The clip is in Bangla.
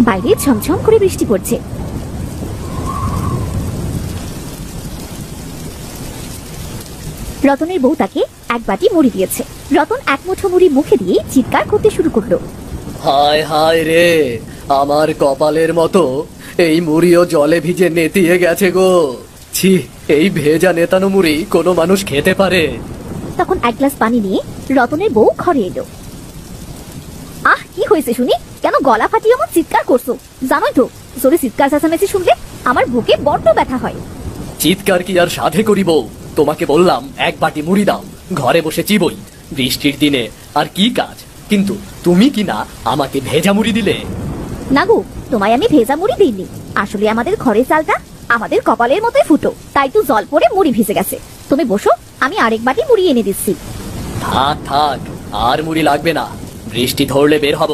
বাইরে ঝমঝম করে বৃষ্টি পড়ছে। রতনের বউ তাকে এক বাটি মুড়ি দিয়েছে। রতন এক মুঠো মুড়ি মুখে দিয়ে চিৎকার করতে শুরু করলো। হায় হায় রে, আমার কপালের মতো এই মুড়িও জলে ভিজে নেতিয়ে গেছে গো। ছি, এই ভেজা নেতানো মুড়ি কোনো মানুষ খেতে পারে? তখন এক গ্লাস পানি নিয়ে রতনের বউ ঘরে এলো। আহ, কি হয়েছে শুনি? কেন গলা ফাটিয়ে এমন চিৎকার করছো? জানোই তো, জোরে চিৎকার চেঁচামেচি শুনলে আমার বুকে বড্ড ব্যথা হয়। চিৎকার কি আর সাধে করিব? তোমাকে বললাম এক বাটি মুড়ি দাও, ঘরে বসে চিবই। বৃষ্টির দিনে আর কি কাজ, কিন্তু তুমি কি না আমাকে ভেজা মুড়ি দিলে? না গো, তোমায় আমি ভেজা মুড়ি দিইনি। আসলে আমাদের ঘরের চালটা আমাদের কপালের মতোই ফুটো, তাই তো জল পড়ে মুড়ি ভিজে গেছে। তুমি বসো, আমি আরেক বাটি মুড়ি এনে দিচ্ছি। থাক থাক, আর মুড়ি লাগবে না। বৃষ্টি ধরলে বের হব।